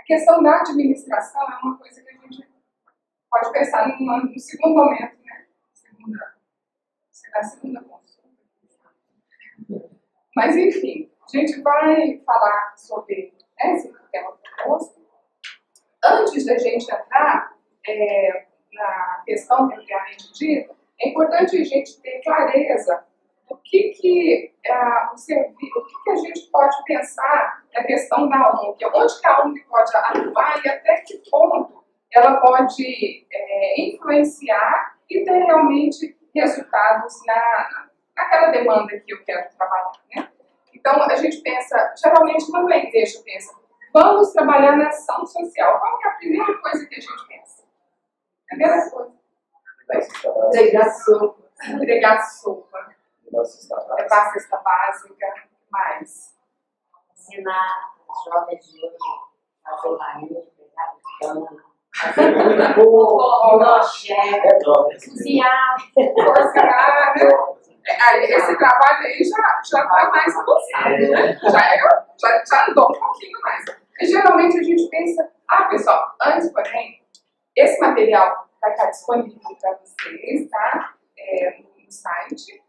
questão da administração é uma coisa que a gente pode pensar no segundo momento, né? Segunda consulta. Mas, enfim, a gente vai falar sobre esse tema proposto. Antes da gente entrar na questão propriamente dita, é importante a gente ter clareza do que a gente pode pensar na questão da ONG, onde que a ONG pode atuar e até que ponto ela pode influenciar e ter realmente resultados naquela demanda que eu quero trabalhar, né? Então, a gente pensa, geralmente, quando a igreja pensa, vamos trabalhar na ação social, qual que é a primeira coisa que a gente pensa? A primeira coisa. Entregar sopa. Levar a cesta básica. Mais. Ensinar os jovens de hoje a fazer bainha, pegar picana, fazer bolo, crochê, cozinhar. Cozinhar, né? Esse trabalho aí já está mais avançado, né? Já andou um pouquinho mais. E, geralmente a gente pensa, pessoal, antes, porém, esse material vai estar disponível para vocês, tá? No site.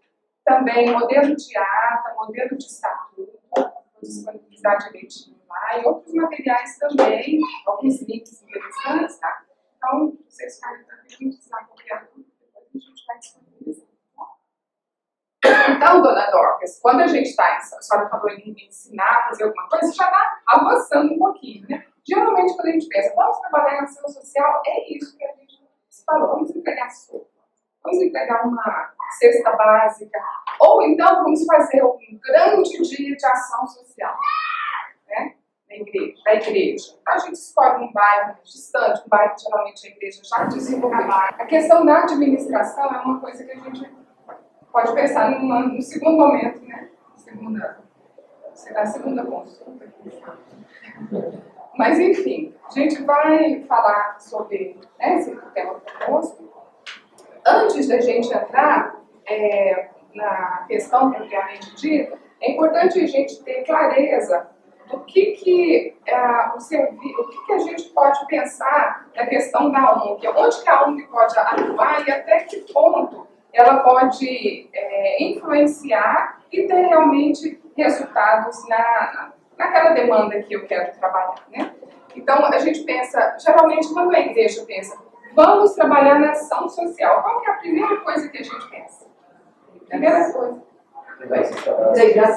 Também modelo de ata, modelo de estatuto, vou disponibilizar direitinho lá, e outros materiais também, alguns links interessantes, tá? Então, vocês ficarem tranquilos, na qualquer dúvida, depois a gente vai disponibilizar. Então, dona Dorcas, quando a gente está, a senhora falou em ensinar a fazer alguma coisa, já está avançando um pouquinho, né? Geralmente, quando a gente pensa, vamos trabalhar em ação social, é isso que a gente falou, vamos entregar sopa, vamos entregar uma cesta básica, ou então vamos fazer um grande dia de ação social, né? Da igreja. A gente escolhe um bairro distante, um bairro que geralmente a igreja já desenvolveu. A questão da administração é uma coisa que a gente pode pensar no segundo momento, né? Segunda consulta. Mas, enfim, a gente vai falar sobre esse tema proposto. Antes da gente entrar na questão propriamente dita, é importante a gente ter clareza do que a gente pode pensar na questão da ONG, onde que a ONG pode atuar e até que ponto ela pode influenciar e ter realmente resultados naquela demanda que eu quero trabalhar, né? Então, a gente pensa, geralmente, quando a igreja pensa, vamos trabalhar na ação social, qual que é a primeira coisa que a gente pensa? Primeira coisa. Entregar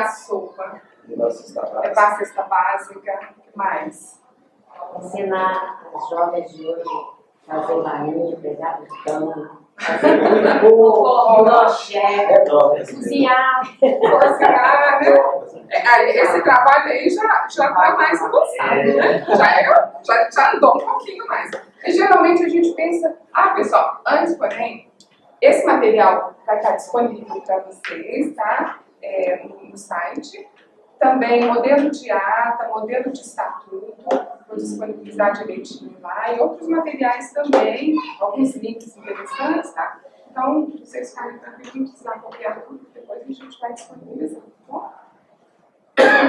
sopa. Levar a cesta básica. Mais. Ensinar os jovens de hoje a fazer bainha, pegar picana, fazer bolo, crochê, cozinhar. Cozinhar, né? Esse trabalho aí já está mais avançado, né? Já andou um pouquinho mais. E, geralmente a gente pensa, pessoal, antes, porém, esse material vai estar disponível para vocês, tá? No site. Também modelo de ata, modelo de estatuto, vou disponibilizar direitinho lá, e outros materiais também, alguns links interessantes, tá? Então, vocês ficarem tranquilos, na qualquer dúvida, depois a gente vai disponibilizar, tá bom?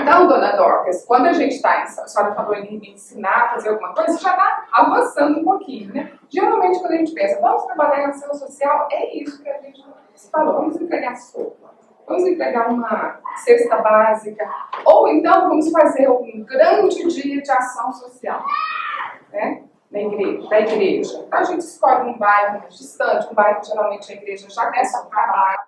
Então, dona Dorcas, quando a gente está, a senhora falou em ensinar a fazer alguma coisa, já está avançando um pouquinho, né? Geralmente, quando a gente pensa, vamos trabalhar em ação social, é isso que a gente falou, vamos entregar sopa, vamos entregar uma cesta básica, ou então vamos fazer um grande dia de ação social, né? Da igreja. Então, a gente escolhe um bairro distante, um bairro que geralmente a igreja já começa a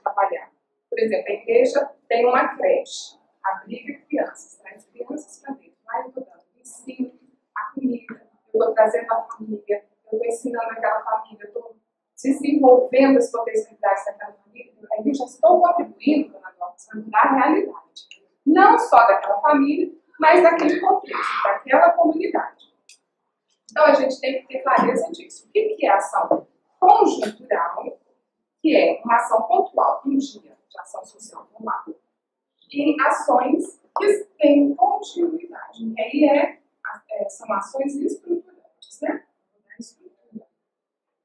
trabalhar. Por exemplo, a igreja tem uma creche, abriga crianças, traz crianças para dentro. Lá eu estou dando ensino, a comida, eu estou trazendo a família, eu estou ensinando aquela família, eu estou desenvolvendo as potencialidades daquela família. Aí eu já estou contribuindo para mudar a realidade. Não só daquela família, mas daquele contexto, daquela comunidade. Então a gente tem que ter clareza disso. O que é ação conjuntural, que é uma ação pontual, um dia de ação social formal, e ações que têm continuidade. E aí são ações estruturantes, né?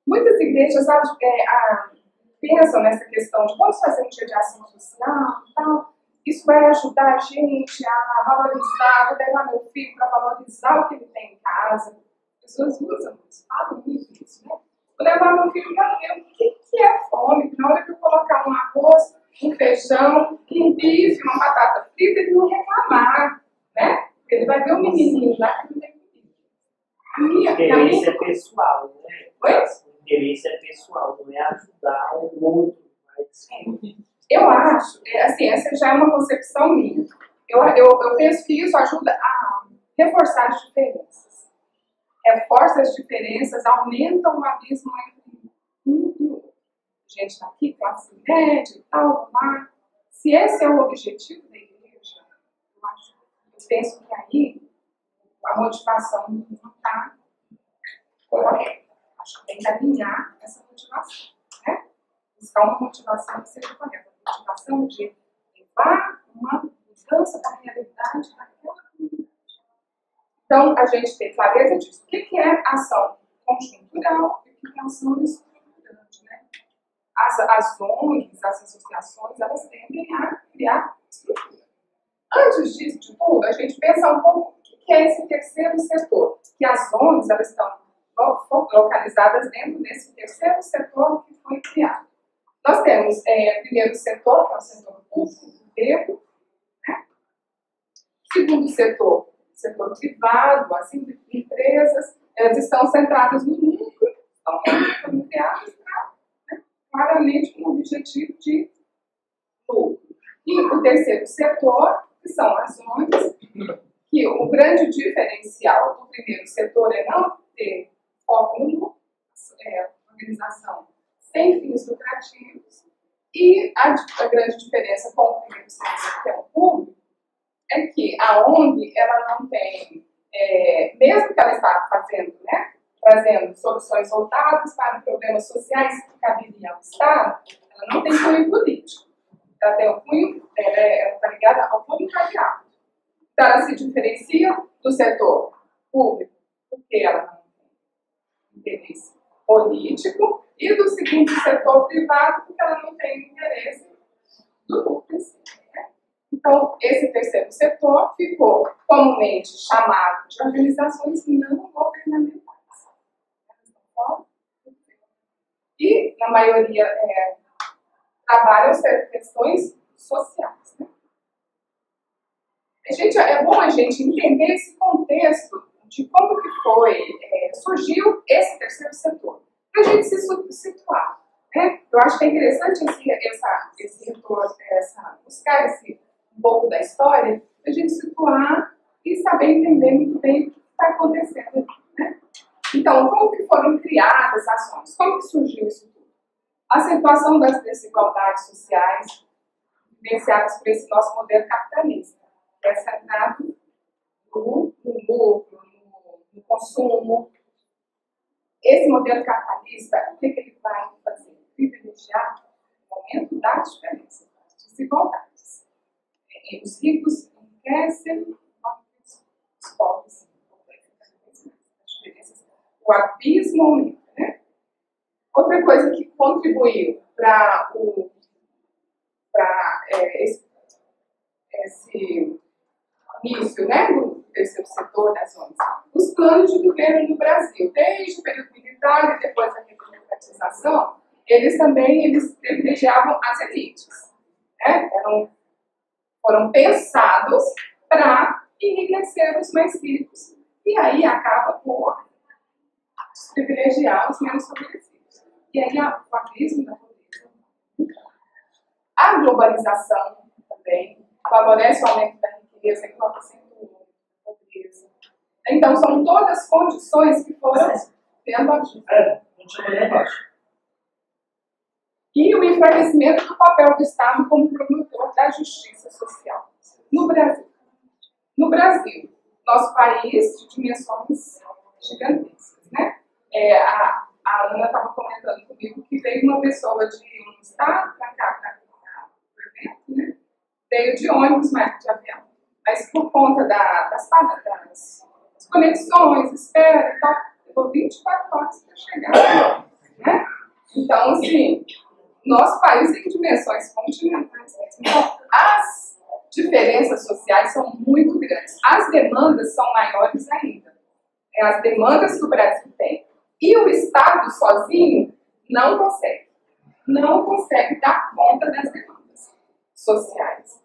Muitas igrejas pensam nessa questão de vamos fazer um dia de ação social e tal, Isso vai ajudar a gente a valorizar, vou levar meu filho para valorizar o que ele tem em casa. As pessoas usam isso, falam muito isso, né? Vou levar meu filho para ver o que é fome. Na hora que eu colocar um arroz, um feijão, um bife, uma batata frita, ele não reclamar, né? Ele vai ver o menininho lá que não tem comida. O interesse é pessoal, né? Oi? O interesse é pessoal, não é ajudar o outro. Mas... Eu acho, assim, essa já é uma concepção minha. Eu penso que isso ajuda a reforçar as diferenças. Reforça as diferenças, aumenta o abismo entre um e o outro. A gente está aqui, classe média e tal, lá. Se esse é o objetivo da igreja, eu penso que aí a motivação não está correta. Acho que tem que alinhar essa motivação, né? Buscar uma motivação que seja correta. A motivação de levar uma mudança da realidade daquela comunidade. Então, a gente tem clareza disso. O que é ação conjuntural e o que é ação estruturante, né? As ONGs, as associações, elas tendem a criar estrutura. Antes disso, de tudo, a gente pensa um pouco o que é esse terceiro setor. Que as ONGs, elas estão localizadas dentro desse terceiro setor que foi criado. Nós temos primeiro setor, que é o setor público, governo, né? Segundo setor privado, as empresas, elas estão centradas no lucro, estão criadas claramente com o objetivo de lucro. E o terceiro setor, que são as ONGs, que o grande diferencial do primeiro setor é não ter foco no lucro, organização sem fins lucrativos, e a grande diferença com o primeiro setor, que é o público, é que a ONG, ela não tem, mesmo que ela está fazendo, né, trazendo soluções voltadas para problemas sociais que caberiam ao Estado, ela não tem cunho político. Ela tem um cunho, ela está ligada ao voluntariado. Então, ela se diferencia do setor público, porque ela não tem interesse político, e do segundo setor privado, porque ela não tem interesse do lucro em si. Então, esse terceiro setor ficou comumente chamado de organizações não governamentais. E, na maioria, trabalham questões sociais. Né? É bom a gente entender esse contexto de como que surgiu esse terceiro setor, para a gente se situar. Né? Eu acho que é interessante esse retorno, buscar um pouco da história, para a gente situar e saber entender muito bem o que está acontecendo aqui. Né? Então, como que foram criadas as ações? Como que surgiu isso tudo? A acentuação das desigualdades sociais vivenciadas por esse nosso modelo capitalista, que é centrado no lucro, no consumo. Esse modelo capitalista, o que ele vai fazer? Privilegiar o aumento das diferenças, das desigualdades. E os ricos enriquecem, os pobres o abismo aumenta, né? Outra coisa que contribuiu para esse início, né, do terceiro setor das ONGs, os planos de governo no Brasil, desde o período militar e depois da redemocratização, eles privilegiavam as elites, né? Foram pensados para enriquecer os mais ricos, e aí acaba por privilegiar os menos favorecidos. E aí o abismo da pobreza. A globalização também favorece o aumento da riqueza, que acentua a pobreza. Então, são todas condições que foram tendo ajuda. E o enfraquecimento do papel do Estado como promotor da justiça social. No Brasil, nosso país de dimensões gigantescas, né? A Ana estava comentando comigo que veio uma pessoa de um estado para cá, para o evento, né? Veio de ônibus, mais de avião. Mas por conta das conexões, espera e tal, levou 24 horas para chegar. Né? Então, assim, nosso país tem dimensões continentais mesmo. Então, diferenças sociais são muito grandes. As demandas são maiores ainda. As demandas que o Brasil tem. E o Estado sozinho não consegue. Não consegue dar conta das demandas sociais.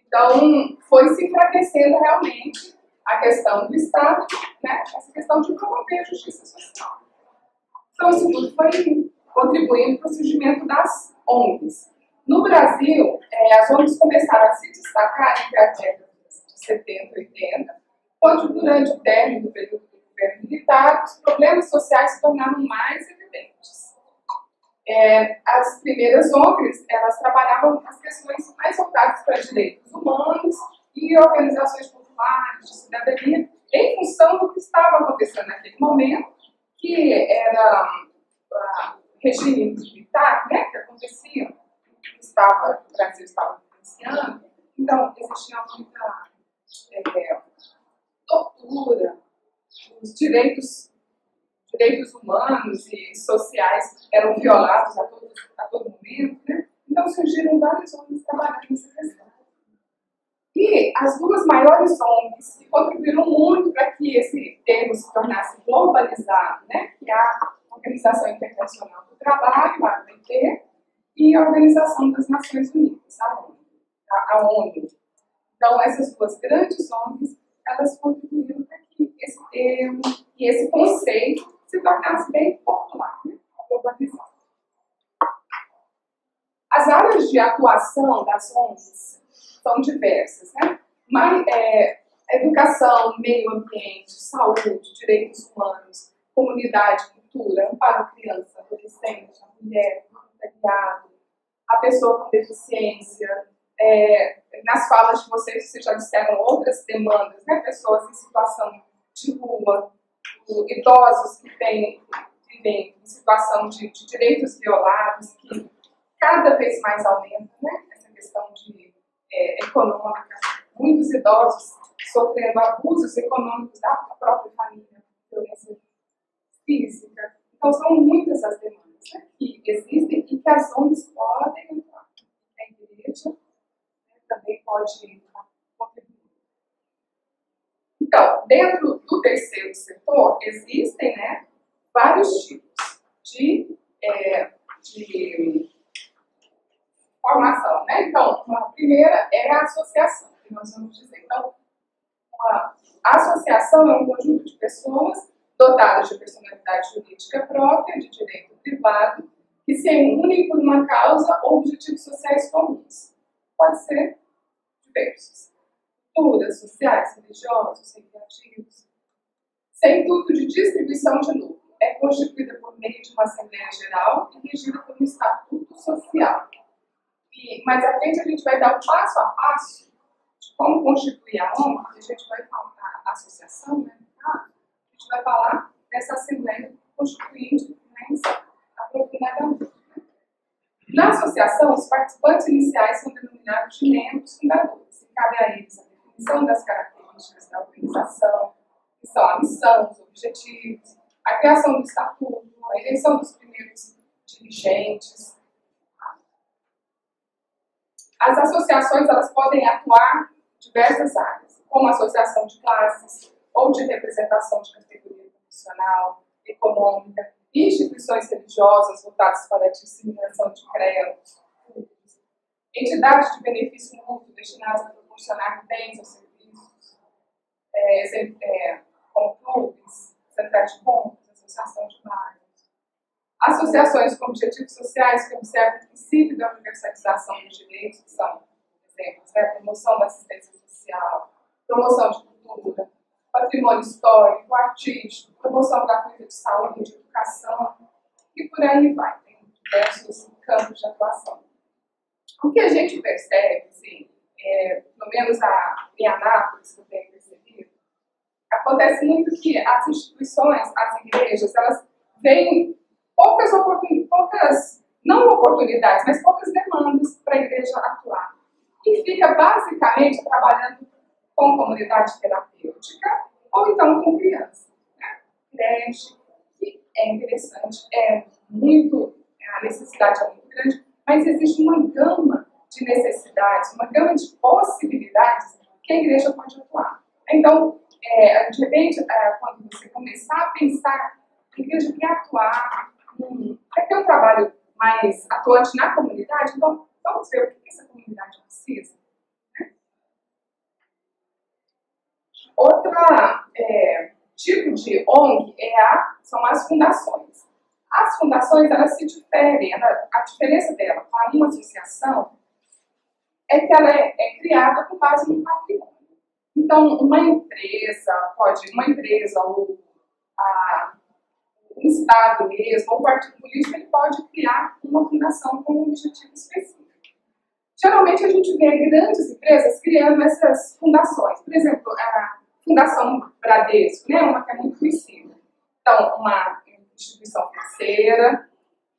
Então, foi se enfraquecendo realmente a questão do Estado, né? Essa questão de promover a justiça social. Então, isso tudo foi contribuindo para o surgimento das ONGs. No Brasil, as ONGs começaram a se destacar entre as décadas de 70 e 80, quando, durante o término do período do governo militar, os problemas sociais se tornaram mais evidentes. As primeiras ONGs, elas trabalhavam as questões mais voltadas para direitos humanos e organizações populares de cidadania, em função do que estava acontecendo naquele momento, que era regime militar, né, que acontecia, o Brasil estava vivenciando, então existia muita tortura, os direitos humanos e sociais eram violados a todo momento, né? Então surgiram várias ONGs trabalhando nessa questão. E as duas maiores ONGs que contribuíram muito para que esse termo se tornasse globalizado, né? Que é a Organização Internacional do Trabalho, a OIT, e a Organização das Nações Unidas, a ONU. Então, essas duas grandes ONGs, elas contribuíram para que esse termo e esse conceito se tornasse bem popular, né? Globalizado. As áreas de atuação das ONGs são diversas, né? Mas, educação, meio ambiente, saúde, direitos humanos, comunidade, cultura, amparo à criança, adolescente, a mulher, o voluntariado, a pessoa com deficiência. Nas falas de vocês já disseram outras demandas, né? Pessoas em situação de rua, idosos que vivem em situação de direitos violados, que cada vez mais aumenta, né? Essa questão econômica. Muitos idosos sofrendo abusos econômicos da própria família, violência física. Então, são muitas as demandas, né, que existem e que as ONGs podem entrar. A igreja, né, também pode contribuir. Então, dentro do terceiro setor, existem, né, vários tipos de formação, né? Então, a primeira é a associação, que nós vamos dizer. Então, a associação é um conjunto de pessoas dotadas de personalidade jurídica própria, de direito privado, que se unem por uma causa ou objetivos sociais comuns. Pode ser diversos. Culturas, sociais, religiosos, recreativos. Sem intuito de distribuição de lucro. É constituída por meio de uma Assembleia Geral e regida por um estatuto social. E mais à frente a gente vai dar o passo a passo de como constituir a ONG, a gente vai falar a associação, né, no caso, a gente vai falar dessa Assembleia Constituinte mais aprofundadamente. Na associação, os participantes iniciais são denominados de membros fundadores, e cabe a eles a definição das características da organização, que são a missão, os objetivos, a criação do estatuto, a eleição dos primeiros dirigentes. As associações, elas podem atuar em diversas áreas, como associação de classes, ou de representação de categoria profissional, econômica, instituições religiosas voltadas para a disseminação de credos, cultos, entidades de benefício mútuo destinadas a proporcionar bens ou serviços, como clubes, centrais de compras, associação de bairros, associações com objetivos sociais que observam o princípio da universalização dos direitos, que são, por exemplo, a promoção da assistência social, promoção de cultura, patrimônio histórico, artístico, promoção da coisa de saúde, de educação, e por aí vai. Tem diversos campos de atuação. O que a gente percebe, assim, pelo menos em Anápolis, que eu tenho percebido, acontece muito que as instituições, as igrejas, elas veem poucas demandas para a igreja atuar. E fica basicamente trabalhando com comunidade terapêutica ou então com criança. Né? Creche, que é interessante, a necessidade é muito grande, mas existe uma gama de necessidades, uma gama de possibilidades que a igreja pode atuar. Então, de repente, quando você começar a pensar que a igreja quer atuar, quer ter um trabalho mais atuante na comunidade, então vamos ver o que essa comunidade precisa. Né? Outro tipo de ONG são as fundações. As fundações, elas se diferem, a diferença dela para uma associação é que ela é criada com base no patrimônio. Então, uma empresa ou um Estado mesmo, ou um partido político, ele pode criar uma fundação com um objetivo específico. Geralmente, a gente vê grandes empresas criando essas fundações. Por exemplo, a Fundação Bradesco, né, uma que é muito conhecida. Então, uma instituição financeira,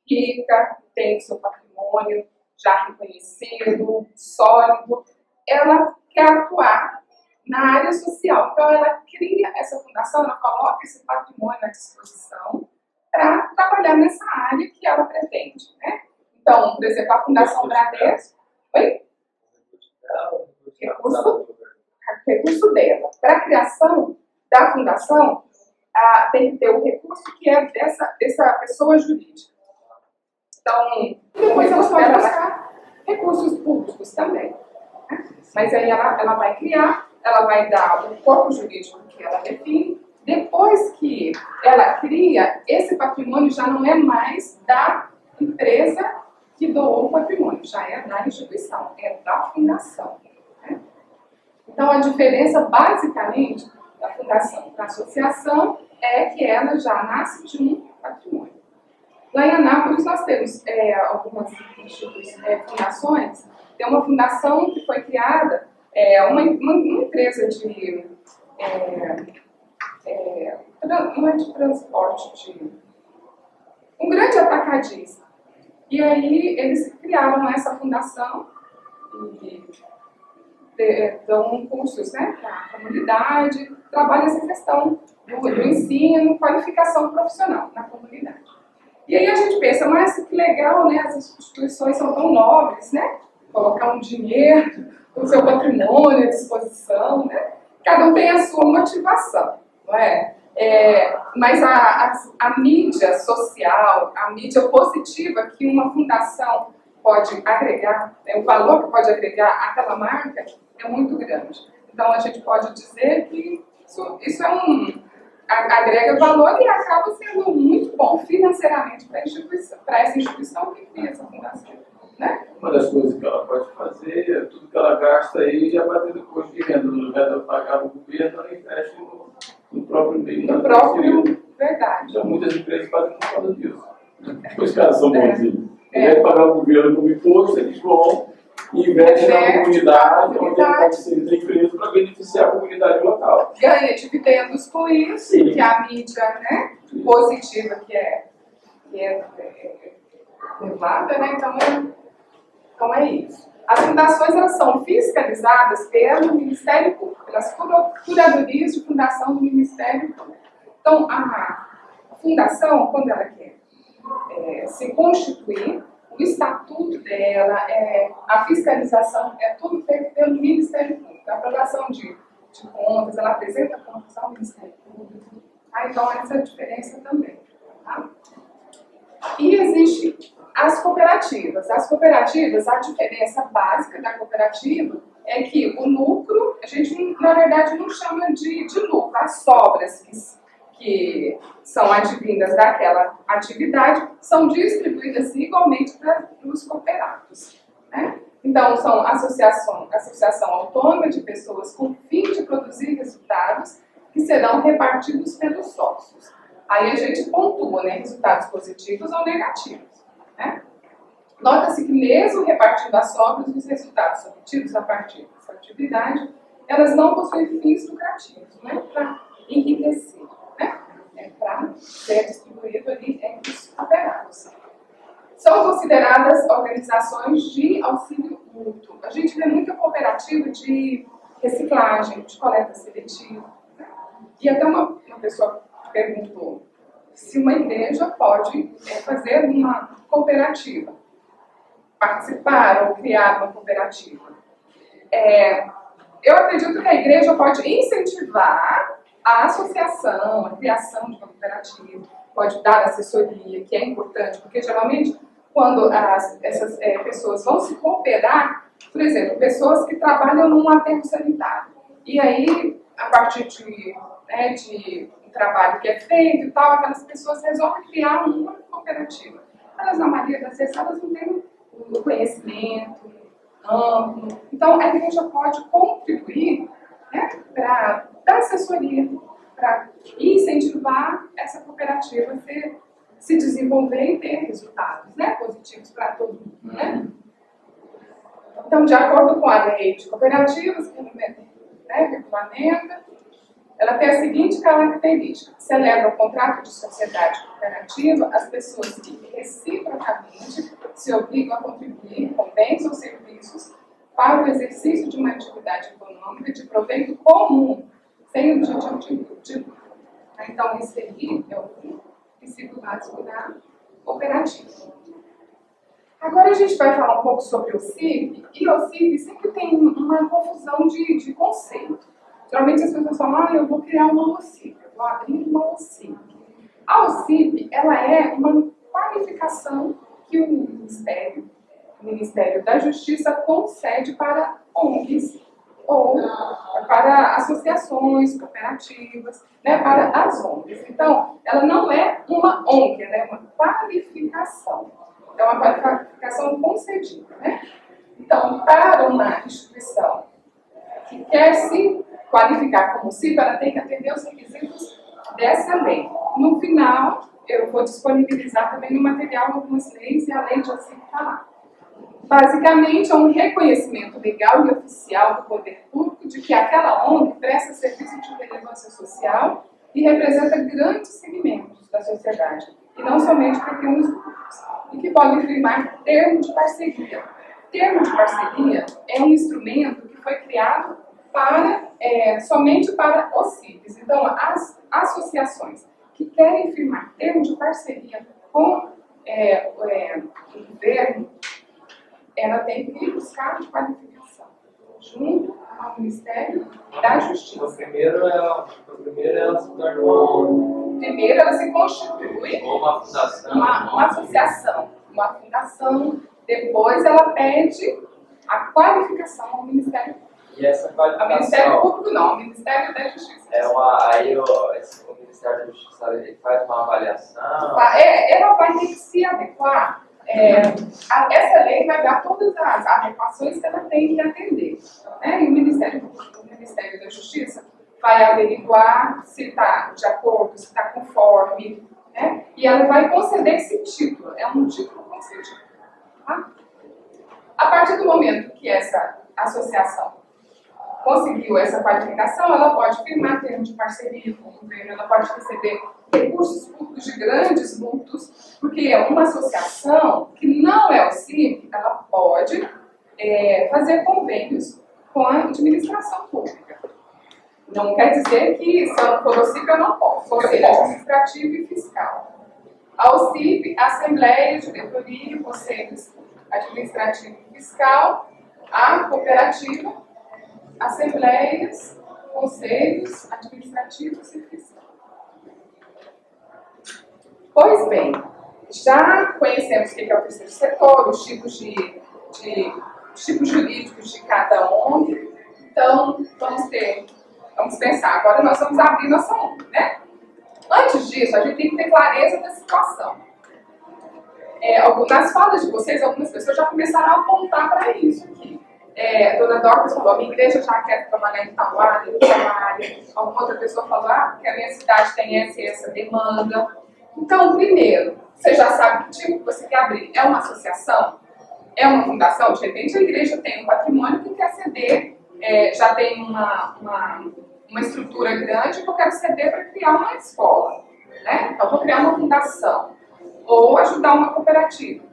rica, tem o seu patrimônio já reconhecido, sólido, ela quer atuar na área social. Então, ela cria essa fundação, ela coloca esse patrimônio à disposição para trabalhar nessa área que ela pretende. Né? Então, por exemplo, a Fundação Bradesco, recurso dela. Para a criação da fundação, tem que ter o recurso que é dessa pessoa jurídica. Então, depois ela pode buscar recursos públicos também. Né? Mas aí ela vai criar, ela vai dar o corpo jurídico que ela define. Depois que ela cria, esse patrimônio já não é mais da empresa que doou o patrimônio, já é da instituição, é da fundação. Né? Então, a diferença, basicamente, da fundação para a associação é que ela já nasce de um patrimônio. Lá em Anápolis, nós temos algumas fundações. Tem uma fundação que foi criada, uma empresa não é de transporte, um grande atacadista. E aí eles criaram essa fundação e dão cursos, né, para a comunidade, trabalham essa questão do ensino, qualificação profissional na comunidade. E aí a gente pensa, mas que legal, né, as instituições são tão nobres, né, colocar um dinheiro, o seu patrimônio à disposição, né, cada um tem a sua motivação, não é? Mas a mídia social, a mídia positiva que uma fundação pode agregar, o valor que pode agregar àquela marca é muito grande. Então a gente pode dizer que isso agrega valor e acaba sendo muito bom financeiramente para essa instituição que cria essa fundação. Né? Uma das coisas que ela pode fazer é tudo que ela gasta aí já bater no custo de renda. No lugar de ela pagar no governo, ela investe no próprio meio. No próprio, verdade. Já muitas empresas fazem por causa disso. Os caras são bonzinhos. Em vez de pagar o governo como imposto, eles vão e investem na comunidade, onde ele pode ser empresa para beneficiar a comunidade local. Ganha dividendos com isso, Sim. que a mídia, né, positiva que é levada, né? Então é isso. As fundações, elas são fiscalizadas pelo Ministério Público, pelas curadorias de fundação do Ministério Público. Então, a fundação, quando ela quer se constituir, o estatuto dela, a fiscalização, é tudo feito pelo Ministério Público. A aprovação de contas, ela apresenta contas ao Ministério Público. Então, essa é a diferença também. Tá? E existe as cooperativas. As cooperativas, a diferença básica da cooperativa é que o lucro, a gente, na verdade, não chama de lucro. As sobras que são advindas daquela atividade são distribuídas igualmente para os cooperados. Né? Então, são associação autônoma de pessoas com fim de produzir resultados que serão repartidos pelos sócios. Aí a gente pontua, né, resultados positivos ou negativos. Né? Nota-se que mesmo repartindo as sobras, os resultados obtidos a partir dessa atividade, elas não possuem fins lucrativos, né, para enriquecer, né, para ser distribuído ali entre os cooperados. São consideradas organizações de auxílio mútuo. A gente vê muita cooperativa de reciclagem, de coleta seletiva. Né? E até uma pessoa perguntou se uma igreja pode fazer uma cooperativa. participar ou criar uma cooperativa? Eu acredito que a igreja pode incentivar a associação, a criação de uma cooperativa, pode dar assessoria, que é importante, porque geralmente quando essas pessoas vão se cooperar, por exemplo, pessoas que trabalham num aterro sanitário, e aí, a partir de um trabalho que é feito e tal, aquelas pessoas resolvem criar uma cooperativa. Elas, na maioria das vezes, elas não têm o conhecimento amplo. Então, a igreja pode contribuir, né, para dar assessoria, para incentivar essa cooperativa a se desenvolver e ter resultados, né, positivos para todo mundo. Né? Então, de acordo com a lei de cooperativas, que regulamenta, ela tem a seguinte característica: celebra o contrato de sociedade cooperativa as pessoas que reciprocamente se obrigam a contribuir com bens ou serviços para o exercício de uma atividade econômica de proveito comum, sem objetivo de lucro. Então, esse aí é o princípio básico da cooperativa. Agora a gente vai falar um pouco sobre o CIP, e o CIP sempre tem uma confusão de conceito. Geralmente as pessoas falam, eu vou criar uma OCIP, eu vou abrir uma OCIP. A OCIP, ela é uma qualificação que o Ministério da Justiça concede para ONGs ou para associações, cooperativas, né, para as ONGs. Então, ela não é uma ONG, ela é uma qualificação. É uma qualificação concedida. Né? Então, para uma instituição que quer se qualificar como CIP, ela tem que atender os requisitos dessa lei. No final, eu vou disponibilizar também no material algumas leis e a lei de OCIP está lá. Basicamente, é um reconhecimento legal e oficial do poder público de que aquela ONG presta serviço de relevância social e representa grandes segmentos da sociedade, e não somente pequenos grupos, e que pode firmar termo de parceria. Termo de parceria é um instrumento que foi criado somente para os CIPs. Então, as associações que querem firmar termo de parceria com o governo, ela tem que buscar qualificação junto ao Ministério da Justiça. Primeiro ela se torna uma ONG. Primeiro ela se constitui uma fundação. Uma associação, uma fundação. Depois ela pede a qualificação ao Ministério Público. E essa qualificação... Ao Ministério Público não, ao Ministério da Justiça. O Ministério da Justiça ele faz uma avaliação... Ela vai ter que se adequar. Essa lei vai dar todas as adequações que ela tem que atender. Né? E o Ministério da Justiça vai averiguar se está de acordo, se está conforme, né? E ela vai conceder esse título. É um título concedido. Tá? A partir do momento que essa associação conseguiu essa qualificação, ela pode firmar termo de parceria com o governo, ela pode receber recursos públicos de grandes multos, porque uma associação que não é o CIP, ela pode fazer convênios com a administração pública. Não quer dizer que se eu não for o CIP, eu não posso. Conselho Administrativo e Fiscal. Ao CIP, Assembleia, Diretoria e Conselhos Administrativo e Fiscal, a cooperativa, assembleias, conselhos administrativos e fiscais. Pois bem, já conhecemos o que é o terceiro setor, os tipos jurídicos de cada ONG. Então, vamos pensar. Agora nós vamos abrir nossa ONG, né? Antes disso, a gente tem que ter clareza da situação. Nas falas de vocês, algumas pessoas já começaram a apontar para isso aqui. Dona Dorcas falou, minha igreja já quer trabalhar em tal área, em tal área. Alguma outra pessoa falou, que a minha cidade tem essa demanda. Então, primeiro, você já sabe que tipo que você quer abrir. É uma associação? É uma fundação? De repente, a igreja tem um patrimônio que quer ceder, já tem uma estrutura grande que eu quero ceder para criar uma escola. Né? Então, vou criar uma fundação. Ou ajudar uma cooperativa.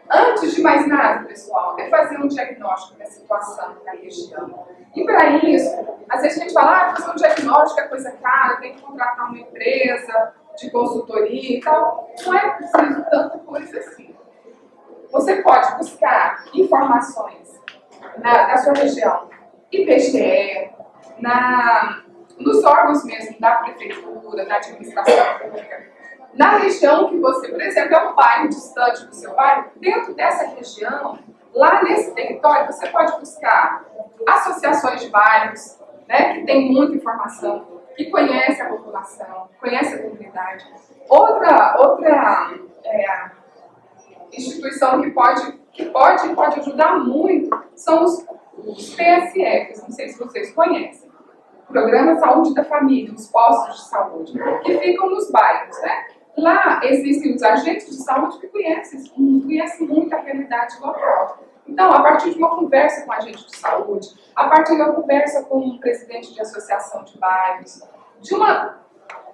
Antes de mais nada, pessoal, é fazer um diagnóstico da situação da região. E para isso, às vezes a gente fala, fazer um diagnóstico é coisa cara, tem que contratar uma empresa de consultoria e tal. Não é preciso tanta coisa assim. Você pode buscar informações da sua região, IBGE, nos órgãos mesmo da prefeitura, da administração pública, na região que você, por exemplo, é um bairro distante do seu bairro, dentro dessa região, lá nesse território, você pode buscar associações de bairros, né, que tem muita informação, que conhece a população, conhece a comunidade. Outra instituição que pode ajudar muito são os PSFs, não sei se vocês conhecem. Programa Saúde da Família, os postos de saúde, que ficam nos bairros, né? Lá existem os agentes de saúde que conhecem muito a realidade local. Então, a partir de uma conversa com o agente de saúde, a partir de uma conversa com um presidente de associação de bairros,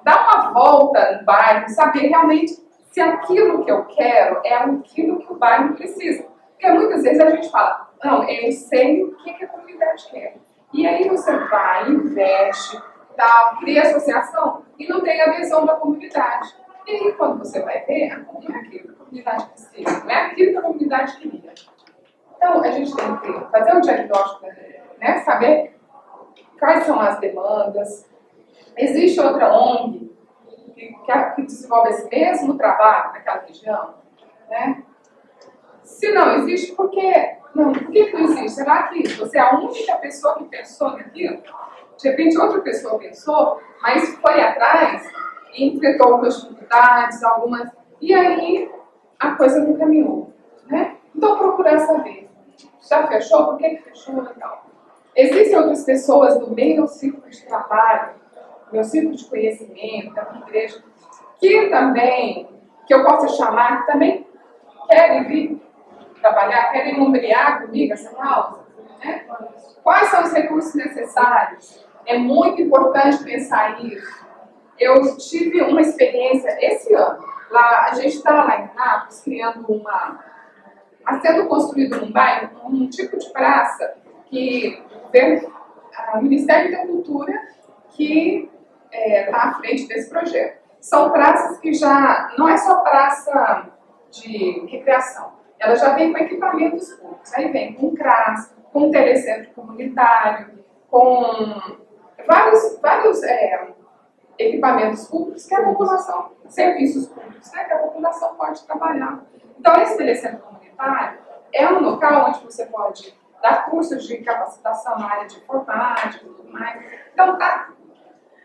dar uma volta no bairro, saber realmente se aquilo que eu quero é aquilo que o bairro precisa. Porque muitas vezes a gente fala, não, eu sei o que a comunidade quer. E aí você vai, investe, cria associação e não tem adesão da comunidade. E aí quando você vai ver, não é aquilo que a comunidade precisa, não é aquilo que a comunidade queria. Então a gente tem que fazer um diagnóstico, né, saber quais são as demandas. Existe outra ONG que desenvolve esse mesmo trabalho naquela região, né? Se não existe, por que não existe? Será que você é a única pessoa que pensou naquilo? De repente outra pessoa pensou, mas foi atrás e enfrentou algumas dificuldades, e aí a coisa não caminhou, né? Então procurar saber. Já fechou? Por que fechou? Então, existem outras pessoas do meu círculo de trabalho, meu círculo de conhecimento, da minha igreja, que eu possa chamar, que também querem vir trabalhar, querem ombrear comigo essa causa, né? Quais são os recursos necessários? É muito importante pensar nisso. Eu tive uma experiência esse ano. A gente está lá em Nápoles criando sendo construído num bairro, um tipo de praça que o Ministério da Cultura que está à frente desse projeto. São praças que já não é só praça de recreação, ela já vem com equipamentos públicos. Aí vem com CRAS, com telecentro comunitário, com vários equipamentos públicos que a população, serviços públicos, né, que a população pode trabalhar. Então, esse telecentro comunitário é um local onde você pode dar cursos de capacitação na área de informática e tudo mais. Então, está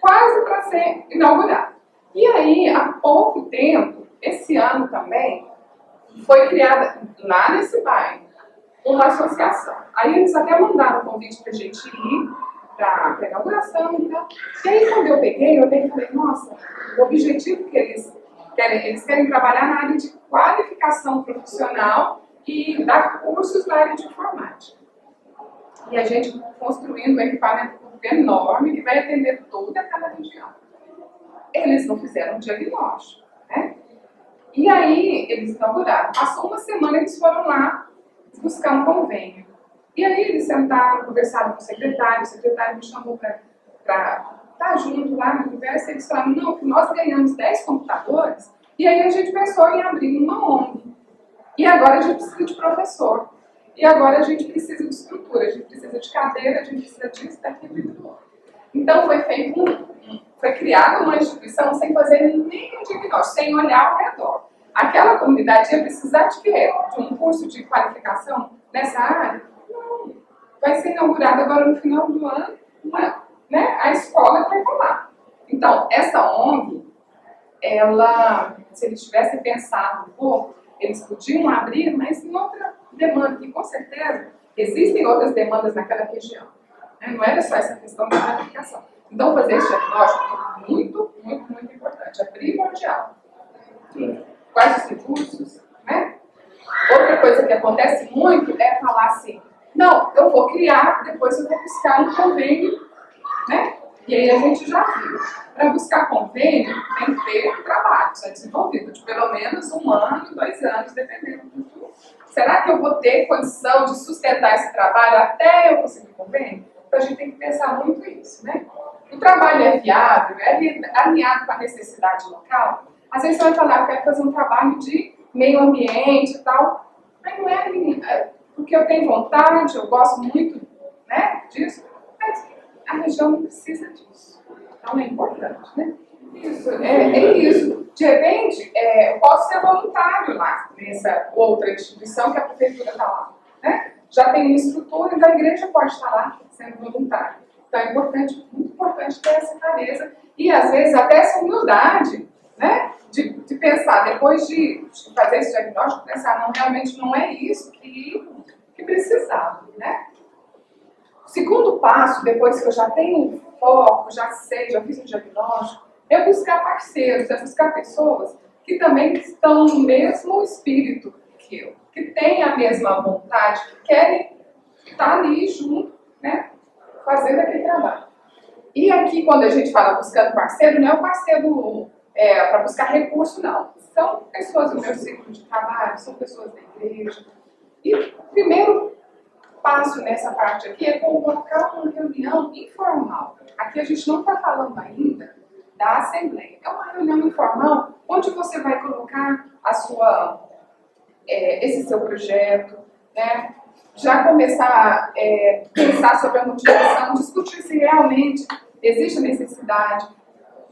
quase para ser inaugurado. E aí, há pouco tempo, esse ano também, foi criada lá nesse bairro uma associação. Aí eles até mandaram um convite para a gente ir para a inauguração e tal. E aí, quando eu peguei, eu olhei e falei, nossa, o objetivo que eles querem trabalhar na área de qualificação profissional e dar cursos na área de informática. E a gente construindo um equipamento enorme que vai atender toda aquela região. Eles não fizeram um diagnóstico, né? E aí, eles inauguraram. Passou uma semana, eles foram lá buscar um convênio. E aí, eles sentaram, conversaram com o secretário me chamou para estar junto lá na conversa, e eles falaram, não, que nós ganhamos 10 computadores, e aí a gente pensou em abrir uma ONG. E agora a gente precisa de professor. E agora a gente precisa de estrutura, a gente precisa de cadeira, a gente precisa disso, daquilo e do outro. Então, foi criada uma instituição sem fazer nenhum diagnóstico, sem olhar ao redor. Aquela comunidade ia precisar de quê? De um curso de qualificação nessa área? Não. Vai ser inaugurada agora no final do ano, a escola que vai rolar. Então, essa ONG, se eles tivessem pensado um pouco, eles podiam abrir, mas em outra demanda, que com certeza existem outras demandas naquela região. Né? Não era só essa questão da qualificação. Então, fazer esse diagnóstico é muito, muito, muito importante, é primordial. Quais os recursos, né? Outra coisa que acontece muito é falar assim, não, eu vou criar, depois eu vou buscar um convênio, né? E aí a gente já viu. Para buscar convênio, tem que ter trabalho, isso é desenvolvido, de pelo menos 1 ano, 2 anos, dependendo do tudo. Será que eu vou ter condição de sustentar esse trabalho até eu conseguir convênio? Então a gente tem que pensar muito isso, né? O trabalho é viável, é alinhado com a necessidade local. Às vezes você vai falar, eu quero fazer um trabalho de meio ambiente e tal, mas não é porque eu tenho vontade, eu gosto muito, né, disso, mas a região não precisa disso. Então é importante, né? Isso, é isso. De repente, eu posso ser voluntário lá, nessa outra instituição que a prefeitura está lá, né? Já tem uma estrutura, então a igreja pode estar lá sendo voluntário. Então é importante, muito importante ter essa clareza e às vezes até essa humildade, né? De pensar, depois de fazer esse diagnóstico, pensar, não, realmente não é isso que precisava, né? O segundo passo, depois que eu já tenho foco, já sei, já fiz um diagnóstico, é buscar parceiros, é buscar pessoas que também estão no mesmo espírito que eu, que têm a mesma vontade, que querem estar ali junto, né, fazendo aquele trabalho. E aqui, quando a gente fala buscando parceiro, não é um parceiro para buscar recurso, não. São pessoas do meu ciclo de trabalho, são pessoas da igreja. E o primeiro passo nessa parte aqui é convocar uma reunião informal. Aqui a gente não está falando ainda da Assembleia. É uma reunião informal onde você vai colocar esse seu projeto, né? Já começar a pensar sobre a motivação, discutir se realmente existe necessidade.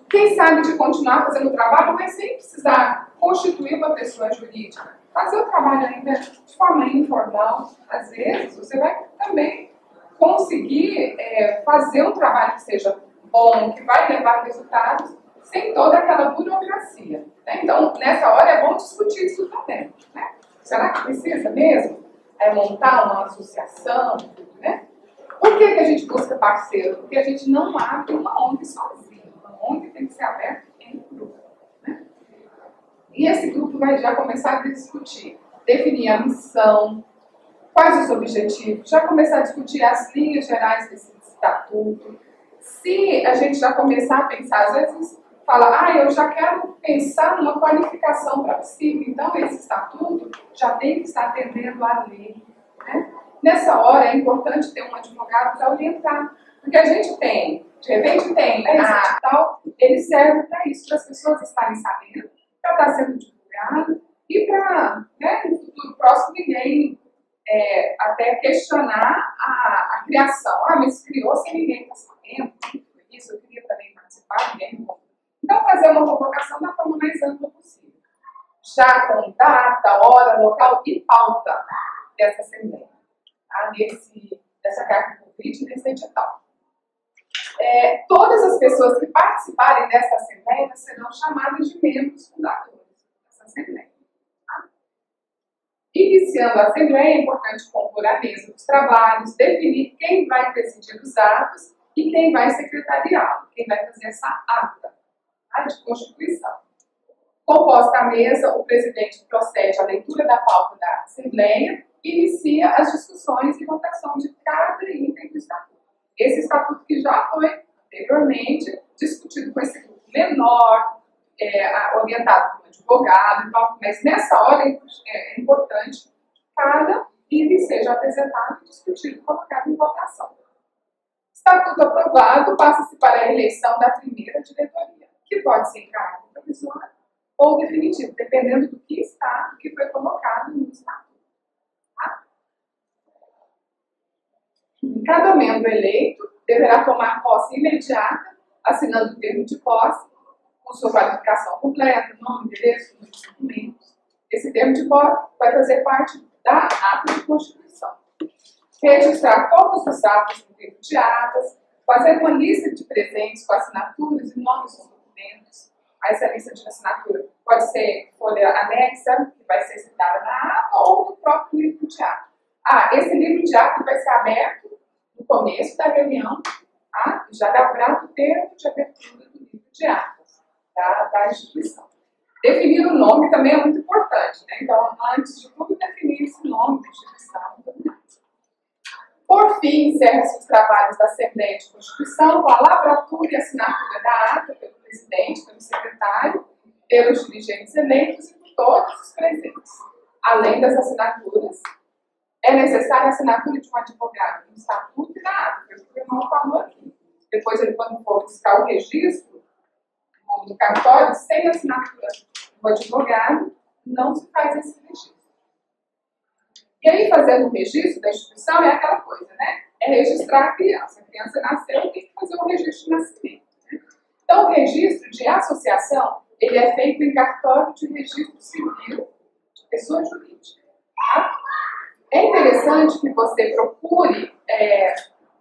Quem sabe de continuar fazendo o trabalho, mas sem precisar constituir uma pessoa jurídica. Fazer o trabalho ainda de forma informal. Às vezes, você vai também conseguir fazer um trabalho que seja bom, que vai levar resultados, sem toda aquela burocracia. Né? Então, nessa hora é bom discutir isso também. Né? Será que precisa mesmo montar uma associação? Né? Por que a gente busca parceiro? Porque a gente não abre uma ONG sozinho. Uma ONG tem que ser aberta em grupo. Né? E esse grupo vai já começar a discutir, definir a missão, quais os objetivos, já começar a discutir as linhas gerais desse estatuto. Se a gente já começar a pensar, às vezes fala, eu já quero pensar numa qualificação para psico, então esse estatuto já tem que estar atendendo à lei. Né? Nessa hora é importante ter um advogado para orientar, porque a gente tem, de repente tem, tal, ele serve para isso, para as pessoas estarem sabendo, para estar sendo divulgado e para, né, no futuro próximo, ninguém até questionar a criação. Mas criou sem ninguém estar sabendo, isso, eu queria também participar, ninguém não. Então, fazer uma convocação da forma mais ampla possível. Já com data, hora, local e pauta dessa assembleia. Tá? Dessa carta de convite, nesse edital. Todas as pessoas que participarem dessa assembleia serão chamadas de membros fundadores dessa assembleia. Tá? Iniciando a assembleia, é importante compor a mesa dos trabalhos, definir quem vai presidir os atos e quem vai secretariá-lo, quem vai fazer essa ata de constituição. Composta a mesa, o presidente procede à leitura da pauta da Assembleia e inicia as discussões e votação de cada item do Estatuto. Esse Estatuto que já foi anteriormente discutido com esse grupo menor, orientado por um advogado, mas nessa hora é importante que cada item seja apresentado, discutido e colocado em votação. Estatuto aprovado, passa-se para a eleição da primeira diretoria, que pode ser em caráter provisório ou definitivo, dependendo do que foi colocado no estatuto. Tá? Cada membro eleito deverá tomar posse imediata, assinando o termo de posse, com sua qualificação completa, nome, endereço, número de documentos. Esse termo de posse vai fazer parte da ata de constituição. Registrar todos os atos no livro de atas, fazer uma lista de presentes com assinaturas e nomes dos documentos. Essa lista de assinatura pode ser folha anexa, que vai ser citada na ata, ou no próprio livro de atas. Esse livro de atas vai ser aberto no começo da reunião, tá? Já dá prazo termo de abertura do livro de atas da instituição. Definir o nome também é muito importante, né? Então, antes de tudo, definir esse nome da instituição. Por fim, encerra-se os trabalhos da Assembleia de Constituição com a lavratura e assinatura da ata pelo presidente, pelo secretário, pelos dirigentes eleitos e por todos os presentes. Além das assinaturas, é necessária a assinatura de um advogado no estatuto e na ata, que o irmão falou aqui. Depois, ele, quando for buscar o registro do cartório, sem assinatura do advogado, não se faz esse registro. E aí, fazendo o registro da instituição é aquela coisa, né? É registrar a criança. A criança nasceu, tem que fazer um registro de nascimento. Né? Então, o registro de associação, ele é feito em cartório de registro civil de pessoa jurídica. Tá? É interessante que você procure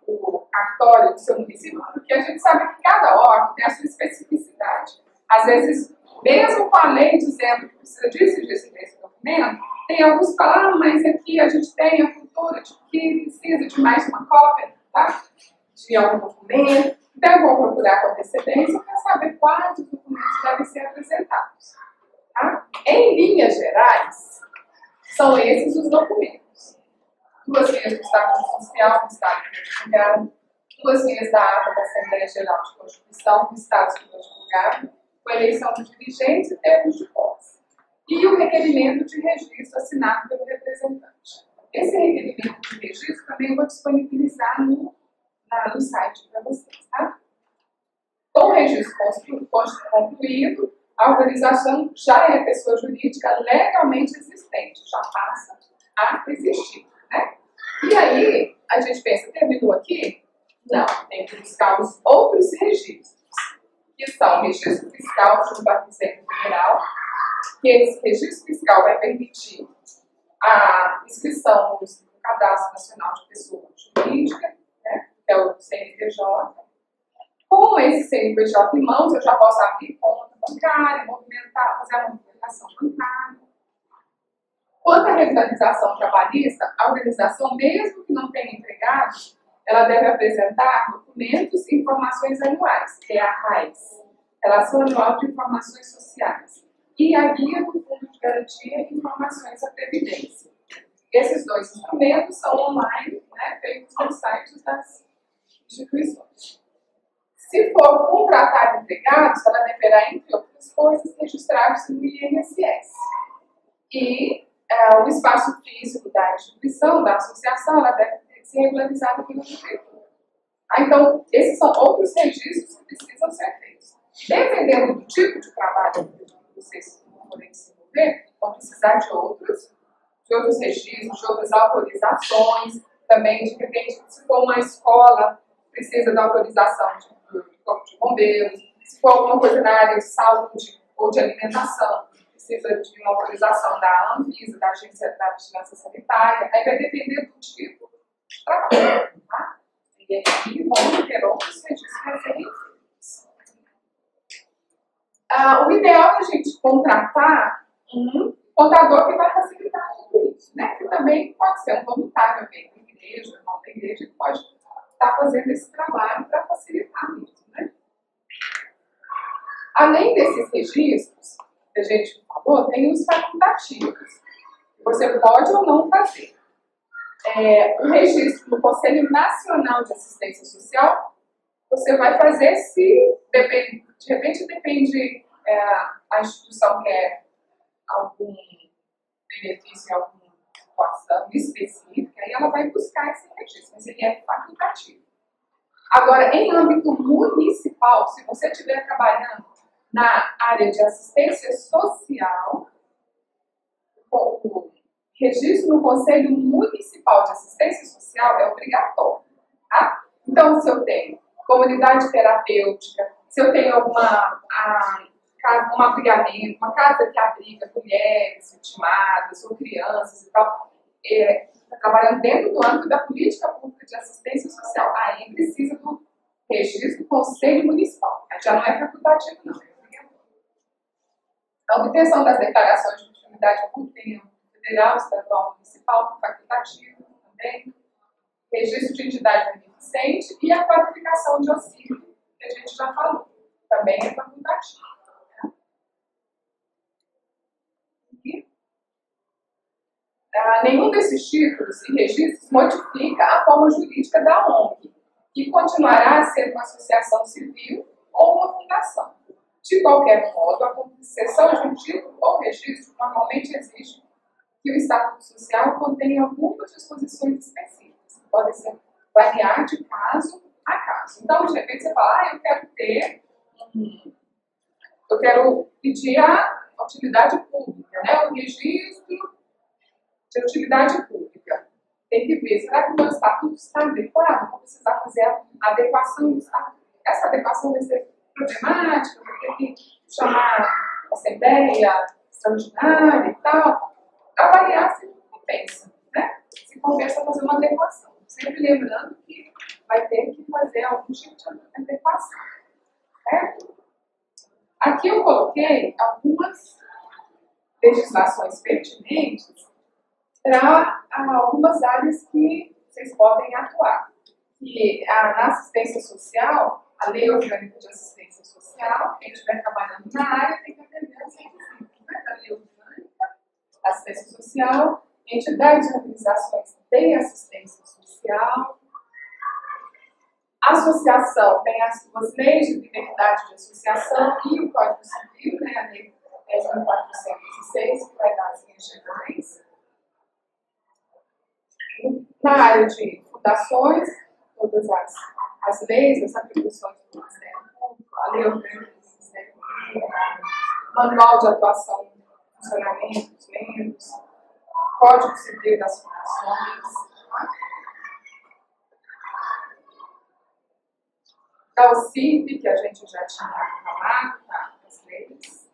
o cartório do seu município, porque a gente sabe que cada órgão tem a sua especificidade. Às vezes, mesmo com a lei dizendo que precisa disso e desse documento, tem alguns que falam, ah, mas aqui a gente tem a cultura de que precisa de mais uma cópia, tá? De algum documento. Então, eu vou procurar com antecedência para saber quais os documentos devem ser apresentados. Tá? Em linhas gerais, são esses os documentos. 2 linhas do Estado Social, do Estado Advogado, 2 linhas da ata da Assembleia Geral de Constituição, do Estado Advogado, com eleição de dirigentes e termos de posse. E o requerimento de registro assinado pelo representante. Esse requerimento de registro também eu vou disponibilizar no site para vocês, tá? Com o registro concluído, a organização já é pessoa jurídica legalmente existente, já passa a existir, né? E aí, a gente pensa, terminou aqui? Não, tem que buscar os outros registros, que são o registro fiscal junto à Receita Federal, que esse registro fiscal vai permitir a inscrição no Cadastro Nacional de Pessoa Jurídica, né, que é o CNPJ. Com esse CNPJ em mãos, eu já posso abrir conta bancária, movimentar, fazer a movimentação bancária. Quanto à regularização trabalhista, a organização, mesmo que não tenha empregado, ela deve apresentar documentos e informações anuais, que é a RAIS, Relação Anual de Informações Sociais, e a Guia do Fundo de Garantia e Informações da Previdência. Esses 2 instrumentos são online, né, feitos nos sites das instituições. Se for contratar empregados, ela deverá, entre outras coisas, registrados no INSS. E o espaço físico da instituição, da associação, ela deve ser regularizada pela prefeitura. Então, esses são outros registros que precisam ser feitos. Dependendo do tipo de trabalho que vocês forem desenvolver, vão precisar de outros registros, de outras autorizações, também, de repente, se for uma escola, precisa da autorização do Corpo de Bombeiros, se for alguma coisa na área de saúde ou de alimentação, precisa de uma autorização da Anvisa, da Agência da Vigilância Sanitária, aí vai depender do tipo de trabalho, tá? E aí vão ter outros registros a serem feitos. O ideal é a gente contratar um contador que vai facilitar tudo isso, né? Que também pode ser um voluntário, alguém da igreja, irmão da igreja, que pode estar fazendo esse trabalho para facilitar isso, né? Além desses registros que a gente falou, tem os facultativos. Você pode ou não fazer. O registro no Conselho Nacional de Assistência Social, você vai fazer se, de repente, depende a instituição quer algum benefício em alguma situação específica, aí ela vai buscar esse registro, mas ele é facultativo. Agora, em âmbito municipal, se você estiver trabalhando na área de assistência social, o registro no Conselho Municipal de Assistência Social é obrigatório. Tá? Então, se eu tenho comunidade terapêutica, se eu tenho um abrigamento, uma casa que abriga mulheres vitimadas ou crianças e tal, trabalhando dentro do âmbito da política pública de assistência social, aí precisa do registro do Conselho Municipal. Aí já não é facultativo, não. A obtenção das declarações de utilidade pública em âmbito federal, estadual, municipal, facultativo também, registro de entidade beneficente e a qualificação de auxílio, que a gente já falou, também é facultativo. Nenhum desses títulos e registros modifica a forma jurídica da ONG, que continuará a ser uma associação civil ou uma fundação. De qualquer modo, a concessão de um título ou registro normalmente exige que o Estatuto Social contenha algumas disposições específicas, que podem variar de caso a caso. Então, de repente, você fala, eu quero pedir a utilidade pública, né? O registro de utilidade pública. tem que ver, será que o meu estatuto está adequado? Vou precisar fazer a adequação do estatuto. Essa adequação vai ser problemática, vai ter que chamar a assembleia extraordinária e tal. Avaliar se compensa, né? Se compensa fazer uma adequação. Sempre lembrando que vai ter que fazer algum tipo de adequação, certo? Aqui eu coloquei algumas legislações pertinentes para algumas áreas que vocês podem atuar. Que na assistência social, a Lei Orgânica de Assistência Social, quem estiver trabalhando na área tem que atender os requisitos, né, da Lei Orgânica da Assistência Social, entidades e organizações têm assistência social, a associação tem as suas leis de liberdade de associação e o Código Civil, né, a Lei 10.406, que vai dar as linhas gerais. Na área de fundações, todas as leis, as atribuições do Ministério Público, a Lei Orgânica do Ministério Público, Manual de Atuação e Funcionamento dos Membros, Código Civil das Fundações, da OCIP, que a gente já tinha falado, as leis.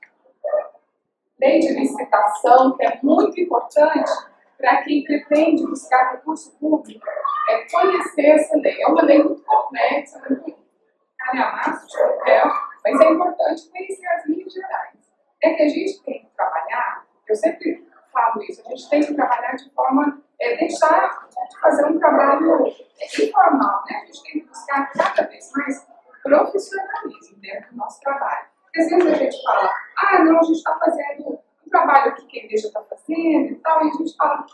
Lei de licitação, que é muito importante para quem pretende buscar recurso público, é conhecer essa lei. É uma lei muito complexa, muito calhamaço de papel, mas é importante conhecer as linhas gerais. É que a gente tem que trabalhar, eu sempre falo isso, a gente tem que trabalhar de forma, deixar de fazer um trabalho informal, né? A gente tem que buscar cada vez mais profissionalismo dentro do nosso trabalho. Porque às vezes a gente fala, não, a gente está fazendo um trabalho que a igreja está fazendo e tal, e a gente fala,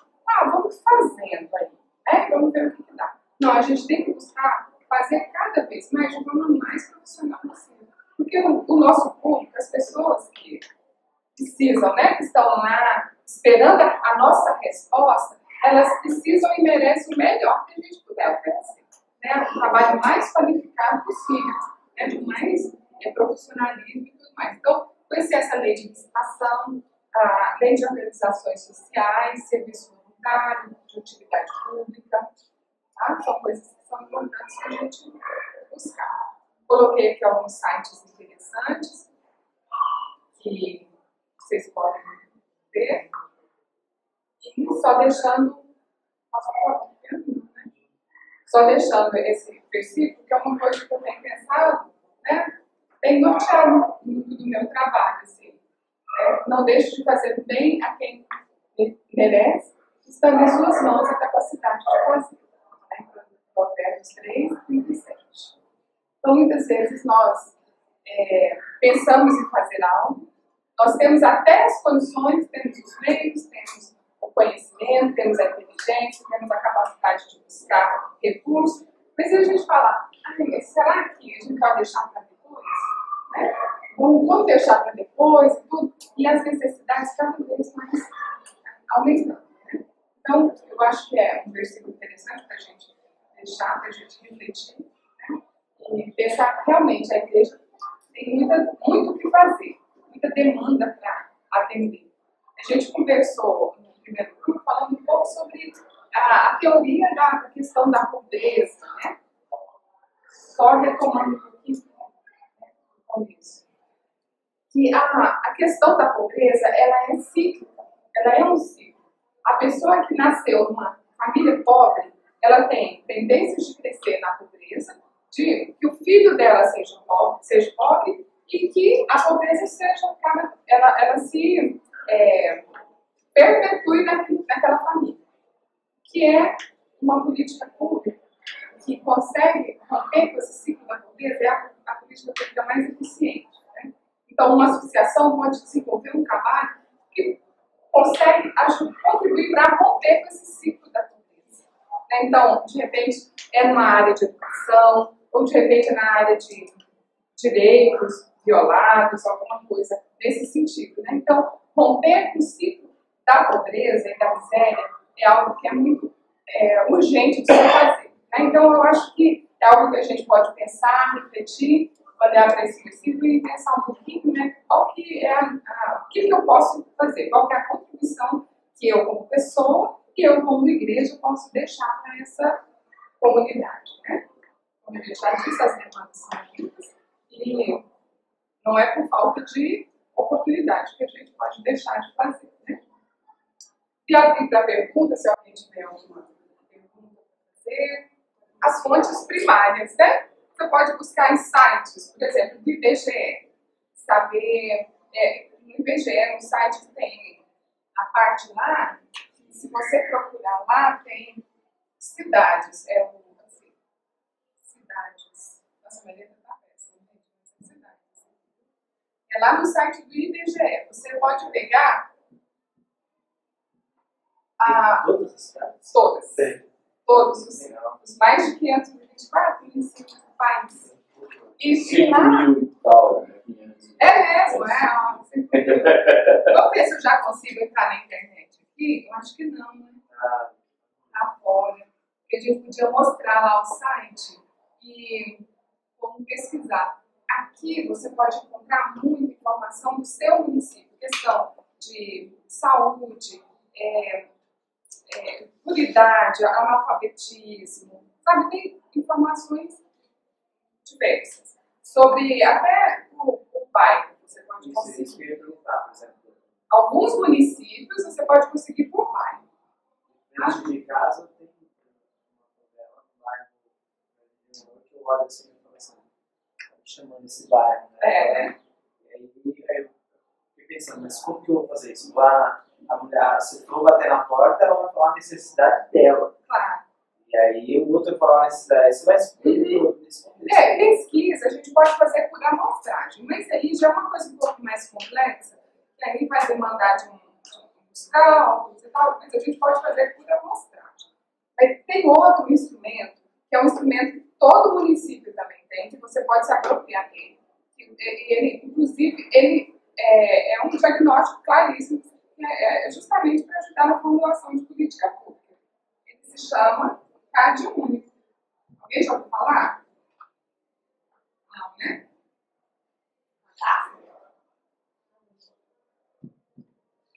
vamos fazendo aí, né? Vamos ver o que dá. Não, a gente tem que buscar fazer cada vez mais de forma mais profissional possível. Porque o nosso público, as pessoas que precisam, né, que estão lá esperando a nossa resposta, elas precisam e merecem o melhor que a gente puder oferecer. Né, o trabalho mais qualificado possível, né, de mais profissionalismo e tudo mais. Então, conhecer essa lei de licitação, a lei de organizações sociais, serviço voluntário, de utilidade pública, tá? São coisas que são importantes para a gente buscar. Coloquei aqui alguns sites interessantes que vocês podem ver. E só deixando esse versículo, que é uma coisa que eu tenho pensado, né? Tem norteado muito do meu trabalho, assim. Não deixe de fazer o bem a quem merece, estando em suas mãos a capacidade de fazer. Provérbios 3, 37. Então, muitas vezes nós pensamos em fazer algo, nós temos até as condições, temos os meios, temos o conhecimento, temos a inteligência, temos a capacidade de buscar recursos, mas a gente fala, será que a gente vai deixar para depois? Né? Vamos deixar para depois e tudo, e as necessidades cada vez mais aumentando. Né? Então, eu acho que é um versículo interessante para a gente deixar, para a gente refletir, né? E pensar que realmente a igreja tem muito o que fazer, muita demanda para atender. A gente conversou no primeiro grupo falando um pouco sobre a teoria da questão da pobreza, né? Só retomando um pouquinho no começo. Que a questão da pobreza, ela é cíclica, ela é um ciclo. A pessoa que nasceu numa família pobre, ela tem tendências de crescer na pobreza, de que o filho dela seja pobre e que a pobreza ela se perpetue naquela família. Que é uma política pública que consegue romper com esse ciclo da pobreza, é a política pública mais eficiente. Né? Então, uma associação pode desenvolver um trabalho que consegue contribuir para romper com esse ciclo da pobreza. Né? Então, de repente, é numa área de educação, ou de repente é na área de direitos violados, alguma coisa nesse sentido. Né? Então, romper com o ciclo da pobreza e da miséria é algo que é muito urgente de se fazer. Né? Então, eu acho que é algo que a gente pode pensar, refletir, olhar para esse versículo e pensar um pouquinho, né, qual que é o que eu posso fazer, qual que é a contribuição que eu, como pessoa, E eu, como igreja, posso deixar para essa comunidade, né? Como eu já disse, as demandas são muitas e não é por falta de oportunidade que a gente pode deixar de fazer, né? E abrir para pergunta, se alguém tiver alguma pergunta para fazer. As fontes primárias, né? Você pode buscar em sites, por exemplo, do IBGE, saber, no IBGE, no site que tem a parte lá, se você procurar lá, tem cidades, assim, cidades, nossa, minha letra está péssima, gente, cidades. É lá no site do IBGE, você pode pegar Todas as cidades? todas. Sim. Todos os mais de 524 municípios do país. E de 5 lá. mil e tal, né? É mesmo, ó, 5 mil. Vamos ver se eu já consigo entrar na internet aqui. Eu acho que não, né? Tá fora. Porque a gente podia mostrar lá o site e como pesquisar. Aqui você pode encontrar muita informação do seu município. Questão de saúde, por idade, analfabetismo, sabe? Tem informações diversas. Sobre até o bairro, você pode conseguir. Isso que eu ia perguntar, por exemplo. Alguns municípios você pode conseguir por bairro. Dentro de casa tem uma favela, um bairro que eu olho assim e falo assim, tá me chamando esse bairro, né? E aí eu fiquei pensando, mas como que eu vou fazer isso? Lá, a mulher, se for bater na porta, ela vai falar a necessidade dela. Claro. E aí o outro vai falar a necessidade, você vai responder. Pesquisa, a gente pode fazer por amostragem, mas aí já é uma coisa um pouco mais complexa, que aí vai demandar de uns cálculos e tal, mas a gente pode fazer por amostragem. Mas tem outro instrumento, que é um instrumento que todo município também tem, que você pode se apropriar dele. Ele, inclusive, ele é um diagnóstico claríssimo, que é justamente para ajudar na formulação de política pública. Ele se chama CAD único. Alguém já ouviu falar? Não, né?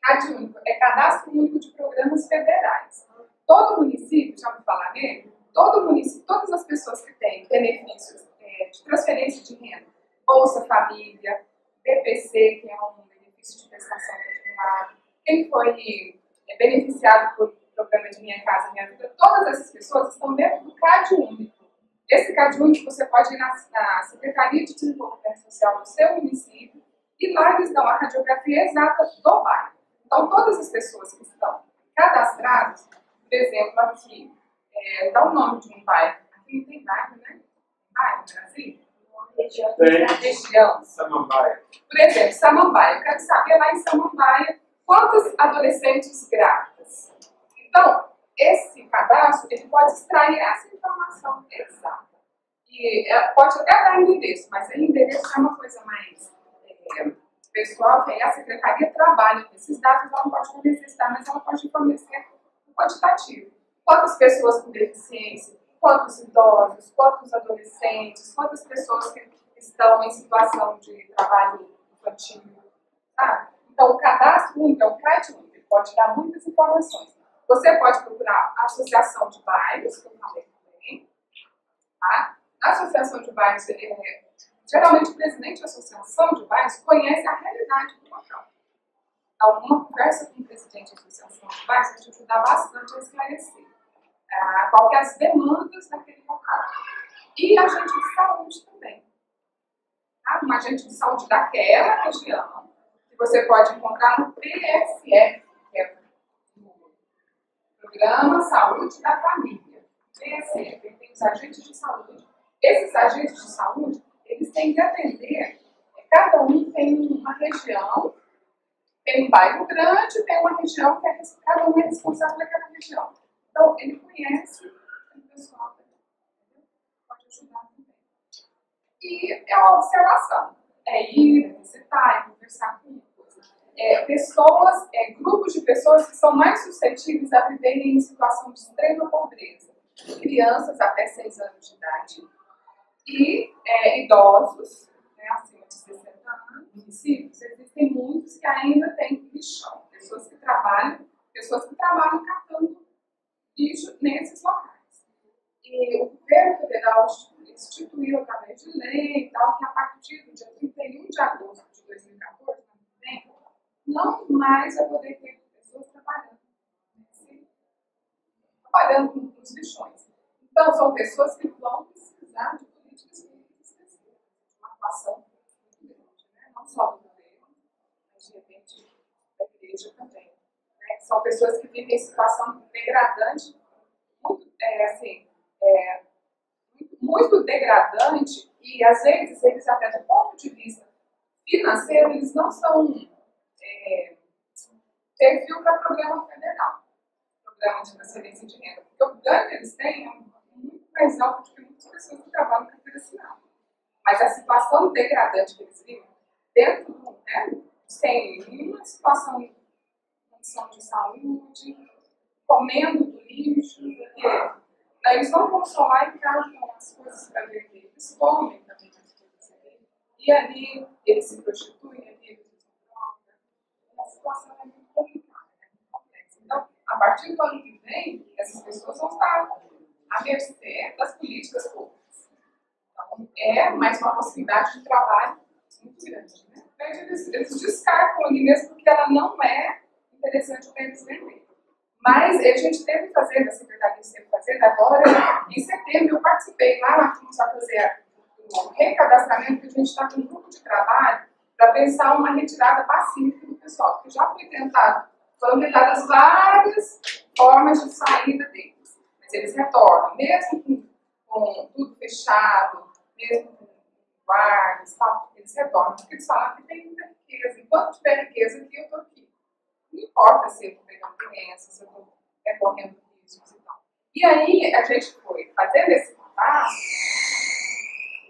CAD único é Cadastro Único de Programas Federais. Todo município, já ouviu falar nele? Todo município, todas as pessoas que têm benefícios de transferência de renda, Bolsa Família, BPC, que é um benefício de prestação continuada, quem foi beneficiado por programa de Minha Casa Minha Vida, todas essas pessoas estão dentro do CAD único. Esse CAD único você pode ir na Secretaria de Desenvolvimento Social do seu município e lá eles dão a radiografia exata do bairro. Então, todas as pessoas que estão cadastradas, por exemplo, aqui, dá o nome de um bairro. Aqui não tem bairro, né? Bairro no Brasil? Região. Samambaia. Por exemplo, Samambaia. Eu quero saber lá em Samambaia quantas adolescentes grávidas. Então, esse cadastro, ele pode extrair essa informação exata. E pode até dar endereço, mas aí endereço é uma coisa mais pessoal, que aí a secretaria trabalha com esses dados, ela não pode fornecer, mas ela pode fornecer um quantitativo. Quantas pessoas com deficiência, quantos idosos, quantos adolescentes, quantas pessoas que estão em situação de trabalho infantil, sabe? Então, o cadastro único é um CAD único, ele pode dar muitas informações. Você pode procurar a associação de bairros, que eu falei também, tá? A associação de bairros, geralmente o presidente da associação de bairros conhece a realidade do local. Então, uma conversa com o presidente da associação de bairros vai te ajudar bastante a esclarecer qual que é as demandas daquele local. E agente de saúde também. Tá? Um agente de saúde daquela região, que você pode encontrar no PSF, que é o Programa Saúde da Família. PSF, ele tem os agentes de saúde. Esses agentes de saúde, eles têm que atender, cada um tem uma região, tem um bairro grande, tem uma região que cada um é responsável daquela região. Então, ele conhece o pessoal, pode ajudar também. E a observação, ir, visitar, conversar com pessoas, grupos de pessoas que são mais suscetíveis a viverem em situação de extrema pobreza. Crianças até 6 anos de idade e idosos, acima de 60 anos, municípios, existem muitos que ainda têm lixão, pessoas que trabalham catando lixo nesses locais. E o governo federal instituiu, através de lei e tal, que a partir do dia 31 de agosto de 2014, não mais vai poder ter pessoas trabalhando nos lixões. Então, são pessoas que vão precisar de políticas públicas específicas, uma atuação muito grande, né? Não só do governo, mas de repente da igreja também. Né? São pessoas que vivem em situação degradante, muito degradante, e às vezes eles até do ponto de vista financeiro, eles não são perfil para programa federal, programa de transferência de renda, porque o ganho que eles têm é muito mais alto do que muitas pessoas que trabalham na carteira assinada. Mas a situação degradante que eles vivem, dentro do, sem nenhuma situação de condição de saúde, comendo do lixo, porque eles não vão só lá e carregam as coisas para vender, eles comem também as coisas ali. E ali eles se prostituem, ali eles usam droga. A situação é muito complicada, muito complexa. Então, a partir do ano que vem, essas pessoas vão estar à mercê das políticas públicas. Então, é mais uma possibilidade de trabalho muito grande. Né? Então, eles descartam ali mesmo porque ela não é interessante para eles vender. Mas a gente teve fazendo, a Secretaria esteve fazendo agora, em setembro eu participei lá, fomos a fazer um recadastramento, que a gente está com um grupo de trabalho para pensar uma retirada pacífica do pessoal, porque já foi tentado, foram tentadas várias formas de saída deles, mas eles retornam, mesmo com tudo fechado, mesmo com guardas, tal, eles retornam, porque eles falam que tem muita riqueza, enquanto tiver riqueza aqui, eu estou aqui. Não importa se eu estou pegando doenças, se eu estou recorrendo riscos e tal. E aí, a gente foi fazendo esse contato,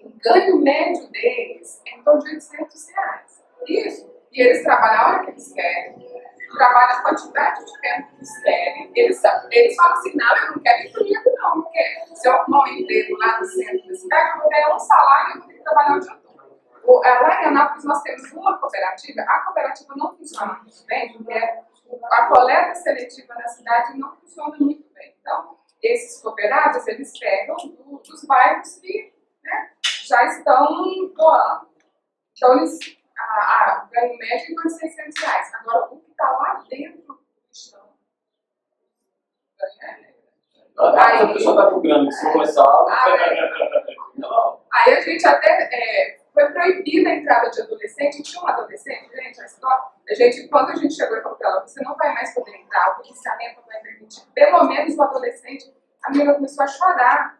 o ganho médio deles é em torno de R$800. Isso. E eles trabalham a hora que eles querem, trabalham a quantidade de tempo que eles querem. Eles falam assim, não, eu não quero ir comigo não, porque se eu arrumar um emprego lá no centro da cidade, eu vou ganhar um salário e eu vou ter que trabalhar o dia todo. Lá em Anápolis nós temos uma cooperativa, a cooperativa não funciona muito bem, porque a coleta seletiva na cidade não funciona muito bem. Então, esses cooperados, eles pegam dos bairros que já estão doando. Então, o ganho médio é de R$600. Agora, o que está lá dentro do chão, aí, a pessoa está procurando que se começar. Aí a gente até foi proibida a entrada de adolescente. Tinha um adolescente, gente, quando a gente chegou e falou para ela, você não vai mais poder entrar, o policiamento vai permitir, pelo menos o adolescente, a menina começou a chorar.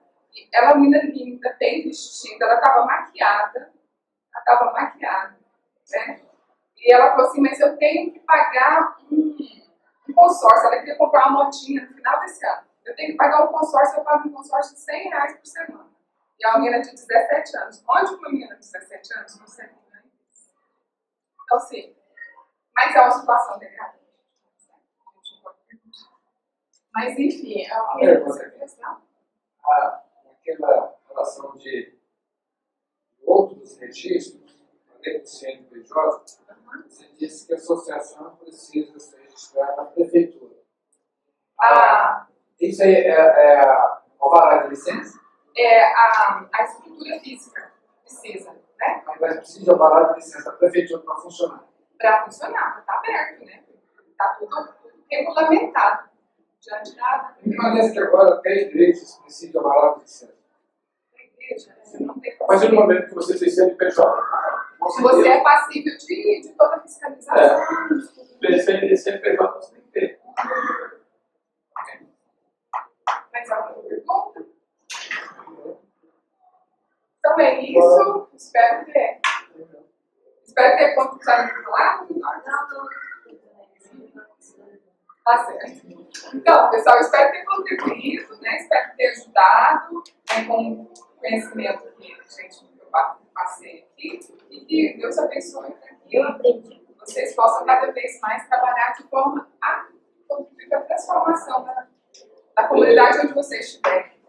Ela, uma menina linda, bem vestida, ela estava maquiada, né? E ela falou assim, mas eu tenho que pagar um consórcio, ela queria comprar uma motinha no final desse ano. Eu tenho que pagar um consórcio, eu pago um consórcio de R$100 por semana. E é uma menina de 17 anos. Onde uma menina de 17 anos consegue ganhar isso? Então, sim. Mas é uma situação degradante. Mas, enfim, é o que você questão. Aquela relação de outros registros, além do CNPJ, você disse que a associação precisa ser registrada na prefeitura. Isso aí é alvará de licença? A estrutura física precisa, né? Mas precisa de alvará de licença da prefeitura para funcionar. Para funcionar, está aberto, né? Está tudo regulamentado. Diante da Parece que agora até igrejas precisam de alvará de licença. A partir do momento que você tem CNPJ, você é passível de toda a fiscalização. CNPJ você tem que ter. Mais alguma pergunta? Então é isso. Espero ter contribuído lá. Tá certo. Então, pessoal, espero ter contribuído, né? Espero ter ajudado, né, com o conhecimento que eu passei aqui. E que Deus abençoe para que vocês possam cada vez mais trabalhar de forma a contribuir para a transformação da comunidade onde vocês estiverem.